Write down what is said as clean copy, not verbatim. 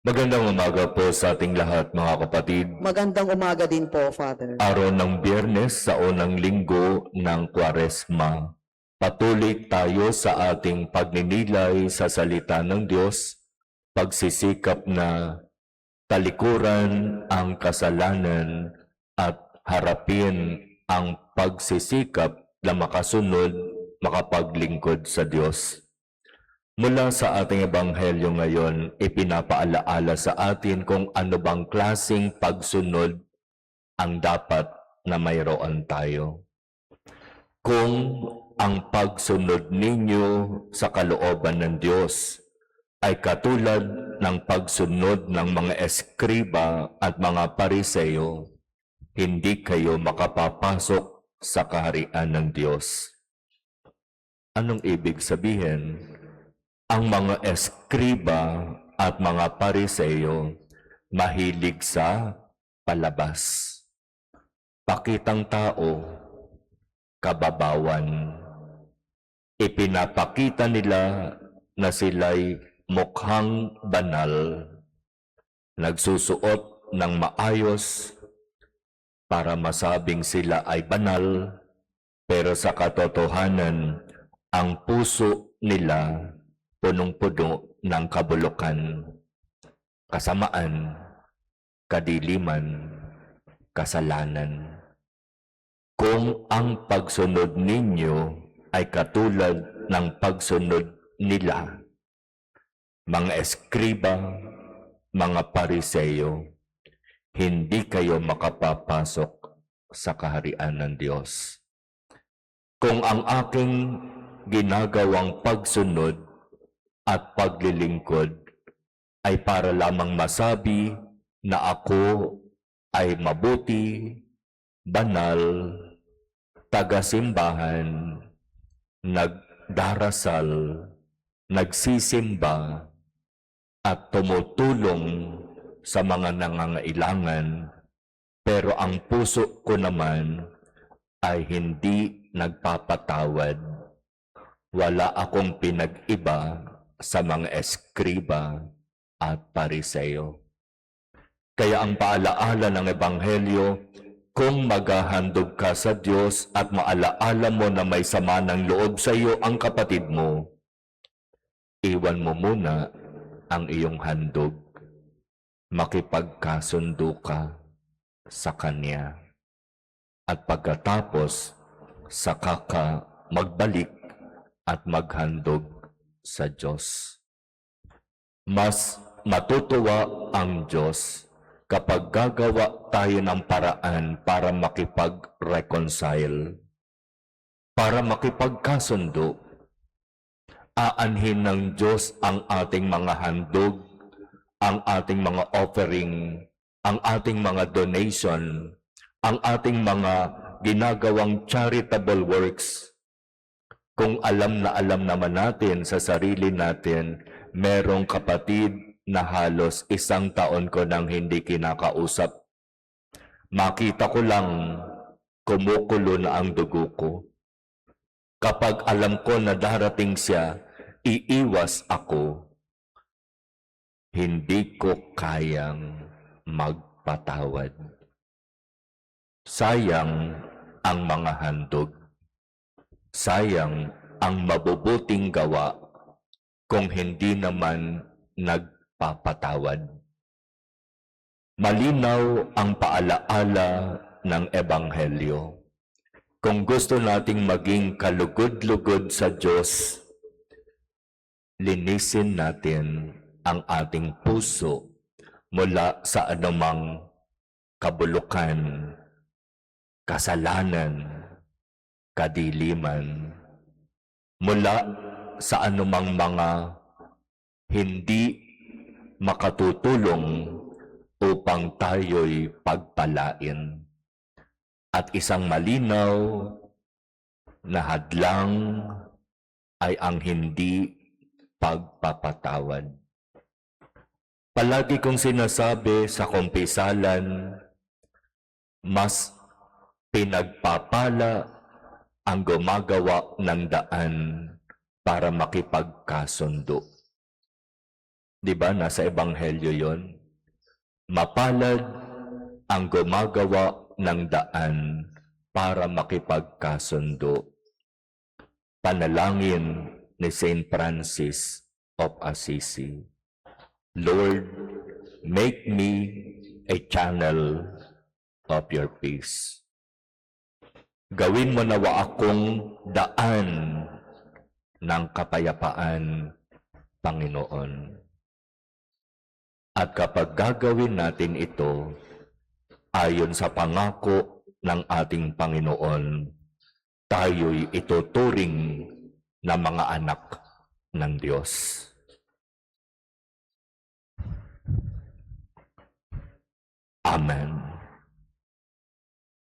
Magandang umaga po sa ating lahat, mga kapatid. Magandang umaga din po, Father. Araw ng Biyernes sa unang linggo ng Kwaresma. Patuloy tayo sa ating pagninilay sa salita ng Diyos, pagsisikap na talikuran ang kasalanan at harapin ang pagsisikap na makasunod, makapaglingkod sa Diyos. Mula sa ating ebanghelyo ngayon, ipinapaalaala sa atin kung ano bang klaseng pagsunod ang dapat na mayroon tayo. Kung ang pagsunod ninyo sa kalooban ng Diyos ay katulad ng pagsunod ng mga eskriba at mga pariseyo, hindi kayo makapapasok sa kaharian ng Diyos. Anong ibig sabihin? Ang mga eskriba at mga pariseyo mahilig sa palabas. Pakitang tao, kababawan. Ipinapakita nila na sila'y mukhang banal, nagsusuot ng maayos para masabing sila ay banal, pero sa katotohanan, ang puso nila punong-puno ng kabulukan, kasamaan, kadiliman, kasalanan. Kung ang pagsunod ninyo ay katulad ng pagsunod nila, mga eskriba, mga pariseyo, hindi kayo makapapasok sa kaharian ng Diyos. Kung ang aking ginagawang pagsunod at paglilingkod ay para lamang masabi na ako ay mabuti, banal, taga-simbahan, nagdarasal, nagsisimba, at tumutulong sa mga nangangailangan, pero ang puso ko naman ay hindi nagpapatawad. Wala akong pinag-iba sa mga eskriba at pariseyo. Kaya ang paalaala ng Ebanghelyo, kung maghahandog ka sa Diyos at maalaala mo na may sama ng loob sa iyo ang kapatid mo, iwan mo muna ang iyong handog. Makipagkasundo ka sa Kanya. At pagkatapos, saka ka magbalik at maghandog sa Diyos. Mas matutuwa ang Diyos kapag gagawa tayo ng paraan para makipag-reconcile, para makipagkasundo. Aanhin ng Diyos ang ating mga handog, ang ating mga offering, ang ating mga donation, ang ating mga ginagawang charitable works. Kung alam naman natin sa sarili natin, merong kapatid na halos 1 taon ko nang hindi kinakausap. Makita ko lang, kumukulo na ang dugo ko. Kapag alam ko na darating siya, iiwas ako. Hindi ko kayang magpatawad. Sayang ang mga handog. Sayang ang mabubuting gawa kung hindi naman nagpapatawad. Malinaw ang paalaala ng Ebanghelyo. Kung gusto nating maging kalugod-lugod sa Diyos, linisin natin ang ating puso mula sa anumang kabulukan, kasalanan, kadiliman, mula sa anumang mga hindi makatutulong upang tayo'y pagpalain. At isang malinaw na hadlang ay ang hindi pagpapatawad. Palagi kong sinasabi sa kumpisalan, mas pinagpapala ang gumagawa ng daan para makipagkasundo. Di ba? Nasa Ebanghelyo yon. Mapalad ang gumagawa ng daan para makipagkasundo. Panalangin ni Saint Francis of Assisi. Lord, make me a channel of your peace. Gawin mo nawa akong daan ng kapayapaan, Panginoon. At kapag gagawin natin ito, ayon sa pangako ng ating Panginoon, tayo'y ituturing na mga anak ng Diyos. Amen.